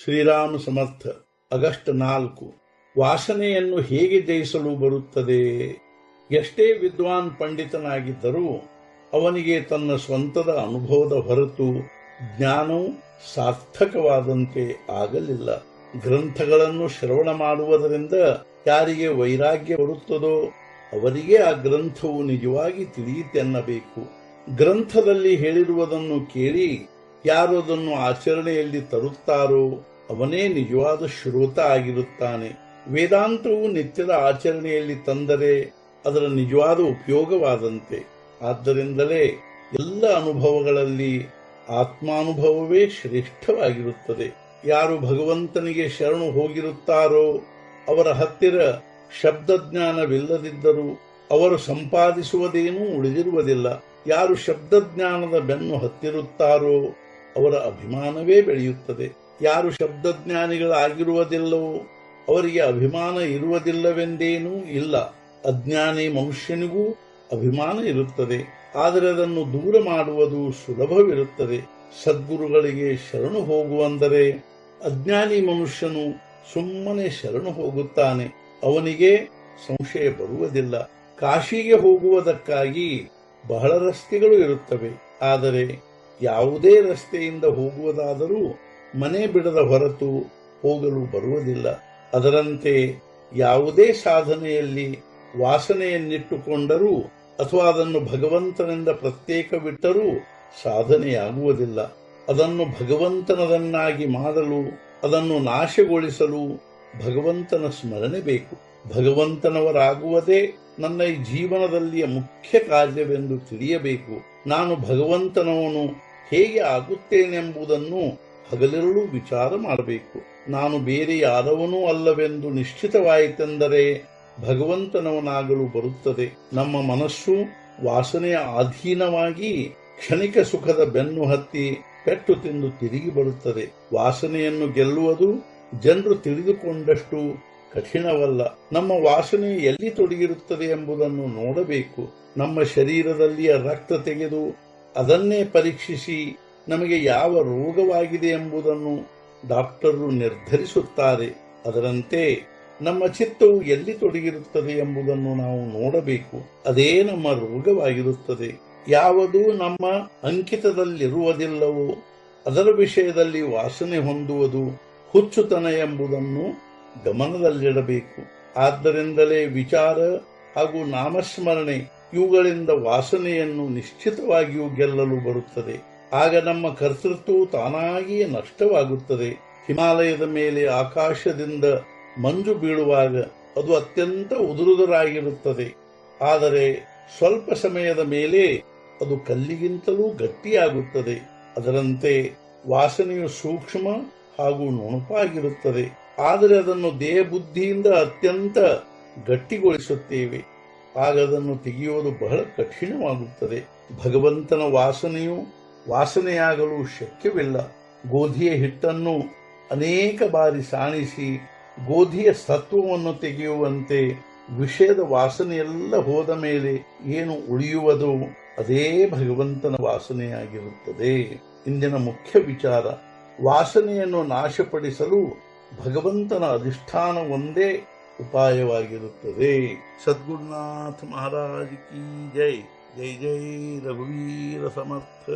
ಶ್ರೀರಾಮ ಸಮರ್ಥ. August 4. ವಾಸನೆಯನ್ನು ಹೇಗೆ ಜಯಿಸಲು ಬರುತ್ತದೆ? ಎಷ್ಟೇ ವಿದ್ವಾನ್ ಪಂಡಿತನಾಗಿದ್ದರೂ ಅವನಿಗೆ ತನ್ನ ಸ್ವಂತದ ಅನುಭವದ ಹೊರತು ಜ್ಞಾನವು ಸಾರ್ಥಕವಾದಂತೆ ಆಗಲಿಲ್ಲ. ಗ್ರಂಥಗಳನ್ನು ಶ್ರವಣ ಮಾಡುವುದರಿಂದ ಯಾರಿಗೆ ವೈರಾಗ್ಯ ಬರುತ್ತದೋ ಅವರಿಗೆ ಆ ಗ್ರಂಥವು ನಿಜವಾಗಿ ತಿಳಿಯಿತೆನ್ನಬೇಕು. ಗ್ರಂಥದಲ್ಲಿ ಹೇಳಿರುವುದನ್ನು ಕೇಳಿ ಯಾರು ಅದನ್ನು ಆಚರಣೆಯಲ್ಲಿ ತರುತ್ತಾರೋ ಅವನೇ ನಿಜವಾದ ಶ್ರೋತ ಆಗಿರುತ್ತಾನೆ. ವೇದಾಂತವು ನಿತ್ಯದ ಆಚರಣೆಯಲ್ಲಿ ತಂದರೆ ಅದರ ನಿಜವಾದ ಉಪಯೋಗವಾದಂತೆ. ಆದ್ದರಿಂದಲೇ ಎಲ್ಲ ಅನುಭವಗಳಲ್ಲಿ ಆತ್ಮಾನುಭವವೇ ಶ್ರೇಷ್ಠವಾಗಿರುತ್ತದೆ. ಯಾರು ಭಗವಂತನಿಗೆ ಶರಣು ಹೋಗಿರುತ್ತಾರೋ ಅವರ ಹತ್ತಿರ ಶಬ್ದಜ್ಞಾನವಿಲ್ಲದಿದ್ದರೂ ಅವರು ಸಂಪಾದಿಸುವುದೇನೂ ಉಳಿದಿರುವುದಿಲ್ಲ. ಯಾರು ಶಬ್ದಜ್ಞಾನದ ಬೆನ್ನು ಹತ್ತಿರುತ್ತಾರೋ ಅವರ ಅಭಿಮಾನವೇ ಬೆಳೆಯುತ್ತದೆ. ಯಾರು ಶಬ್ದಜ್ಞಾನಿಗಳಾಗಿರುವುದಿಲ್ಲವೋ ಅವರಿಗೆ ಅಭಿಮಾನ ಇರುವುದಿಲ್ಲವೆಂದೇನೂ ಇಲ್ಲ. ಅಜ್ಞಾನಿ ಮನುಷ್ಯನಿಗೂ ಅಭಿಮಾನ ಇರುತ್ತದೆ, ಆದರೆ ಅದನ್ನು ದೂರ ಮಾಡುವುದು ಸುಲಭವಿರುತ್ತದೆ. ಸದ್ಗುರುಗಳಿಗೆ ಶರಣು ಹೋಗುವಂದರೆ ಅಜ್ಞಾನಿ ಮನುಷ್ಯನು ಸುಮ್ಮನೆ ಶರಣು ಹೋಗುತ್ತಾನೆ, ಅವನಿಗೆ ಸಂಶಯ ಬರುವುದಿಲ್ಲ. ಕಾಶಿಗೆ ಹೋಗುವುದಕ್ಕಾಗಿ ಬಹಳ ರಸ್ತೆಗಳು ಇರುತ್ತವೆ, ಆದರೆ ಯಾವುದೇ ರಸ್ತೆಯಿಂದ ಹೋಗುವುದಾದರೂ ಮನೆ ಬಿಡದ ಹೊರತು ಹೋಗಲು ಬರುವುದಿಲ್ಲ. ಅದರಂತೆ ಯಾವುದೇ ಸಾಧನೆಯಲ್ಲಿ ವಾಸನೆಯನ್ನಿಟ್ಟುಕೊಂಡರೂ ಅಥವಾ ಅದನ್ನು ಭಗವಂತನಿಂದ ಪ್ರತ್ಯೇಕವಿಟ್ಟರೂ ಸಾಧನೆಯಾಗುವುದಿಲ್ಲ. ಅದನ್ನು ಭಗವಂತನದನ್ನಾಗಿ ಮಾಡಲು, ಅದನ್ನು ನಾಶಗೊಳಿಸಲು ಭಗವಂತನ ಸ್ಮರಣೆ ಬೇಕು. ಭಗವಂತನವರಾಗುವುದೇ ನನ್ನ ಈ ಜೀವನದಲ್ಲಿಯ ಮುಖ್ಯ ಕಾರ್ಯವೆಂದು ತಿಳಿಯಬೇಕು. ನಾನು ಭಗವಂತನವನು ಹೇಗೆ ಆಗುತ್ತೇನೆಂಬುದನ್ನು ಹಗಲಿರುಳು ವಿಚಾರ ಮಾಡಬೇಕು. ನಾನು ಬೇರೆ ಯಾರವನೂ ಅಲ್ಲವೆಂದು ನಿಶ್ಚಿತವಾಯಿತೆಂದರೆ ಭಗವಂತನವನಾಗಲು ಬರುತ್ತದೆ. ನಮ್ಮ ಮನಸ್ಸು ವಾಸನೆಯ ಅಧೀನವಾಗಿ ಕ್ಷಣಿಕ ಸುಖದ ಬೆನ್ನು ಹತ್ತಿ ಪೆಟ್ಟು ತಿಂದು ತಿರುಗಿ ಬರುತ್ತದೆ. ವಾಸನೆಯನ್ನು ಗೆಲ್ಲುವುದು ಜನರು ತಿಳಿದುಕೊಂಡಷ್ಟು ಕಠಿಣವಲ್ಲ. ನಮ್ಮ ವಾಸನೆ ಎಲ್ಲಿ ತೊಡಗಿರುತ್ತದೆ ಎಂಬುದನ್ನು ನೋಡಬೇಕು. ನಮ್ಮ ಶರೀರದಲ್ಲಿಯ ರಕ್ತ ತೆಗೆದು ಅದನ್ನೇ ಪರೀಕ್ಷಿಸಿ ನಮಗೆ ಯಾವ ರೋಗವಾಗಿದೆ ಎಂಬುದನ್ನು ಡಾಕ್ಟರು ನಿರ್ಧರಿಸುತ್ತಾರೆ. ಅದರಂತೆ ನಮ್ಮ ಚಿತ್ತವು ಎಲ್ಲಿ ತೊಡಗಿರುತ್ತದೆ ಎಂಬುದನ್ನು ನಾವು ನೋಡಬೇಕು. ಅದೇ ನಮ್ಮ ರೋಗವಾಗಿರುತ್ತದೆ. ಯಾವುದು ನಮ್ಮ ಅಂಕಿತದಲ್ಲಿರುವುದಿಲ್ಲವೋ ಅದರ ವಿಷಯದಲ್ಲಿ ವಾಸನೆ ಹೊಂದುವುದು ಹುಚ್ಚುತನ ಎಂಬುದನ್ನು ಗಮನದಲ್ಲಿಡಬೇಕು. ಆದ್ದರಿಂದಲೇ ವಿಚಾರ ಹಾಗೂ ನಾಮಸ್ಮರಣೆ ಇವುಗಳಿಂದ ವಾಸನೆಯನ್ನು ನಿಶ್ಚಿತವಾಗಿಯೂ ಗೆಲ್ಲಲು ಬರುತ್ತದೆ. ಆಗ ನಮ್ಮ ಕರ್ತೃತ್ವವು ತಾನಾಗಿಯೇ ನಷ್ಟವಾಗುತ್ತದೆ. ಹಿಮಾಲಯದ ಮೇಲೆ ಆಕಾಶದಿಂದ ಮಂಜು ಬೀಳುವಾಗ ಅದು ಅತ್ಯಂತ ಉದುರುದುರಾಗಿರುತ್ತದೆ, ಆದರೆ ಸ್ವಲ್ಪ ಸಮಯದ ಮೇಲೆ ಅದು ಕಲ್ಲಿಗಿಂತಲೂ ಗಟ್ಟಿಯಾಗುತ್ತದೆ. ಅದರಂತೆ ವಾಸನೆಯು ಸೂಕ್ಷ್ಮ ಹಾಗೂ ನುಣುಪಾಗಿರುತ್ತದೆ, ಆದರೆ ಅದನ್ನು ದೇಹ ಬುದ್ಧಿಯಿಂದ ಅತ್ಯಂತ ಗಟ್ಟಿಗೊಳಿಸುತ್ತೇವೆ. ಆಗ ಅದನ್ನು ತೆಗೆಯುವುದು ಬಹಳ ಕಠಿಣವಾಗುತ್ತದೆ. ಭಗವಂತನ ವಾಸನೆಯು ವಾಸನೆಯಾಗಲು ಶಕ್ಯವಿಲ್ಲ. ಗೋಧಿಯ ಹಿಟ್ಟನ್ನು ಅನೇಕ ಬಾರಿ ಸಾಣಿಸಿ ಗೋಧಿಯ ಸತ್ವವನ್ನು ತೆಗೆಯುವಂತೆ ವಿಷಯದ ವಾಸನೆಯೆಲ್ಲ ಹೋದ ಮೇಲೆ ಏನು ಉಳಿಯುವುದೋ ಅದೇ ಭಗವಂತನ ವಾಸನೆಯಾಗಿರುತ್ತದೆ. ಇಂದಿನ ಮುಖ್ಯ ವಿಚಾರ, ವಾಸನೆಯನ್ನು ನಾಶಪಡಿಸಲು ಭಗವಂತನ ಅಧಿಷ್ಠಾನ ಒಂದೇ ಉಪಾಯವಾಗಿರುತ್ತದೆ. ಸದ್ಗುರುನಾಥ ಮಹಾರಾಜ್ ಕಿ ಜೈ. ಜೈ ಜೈ ರಘುವೀರ ಸಮರ್ಥ.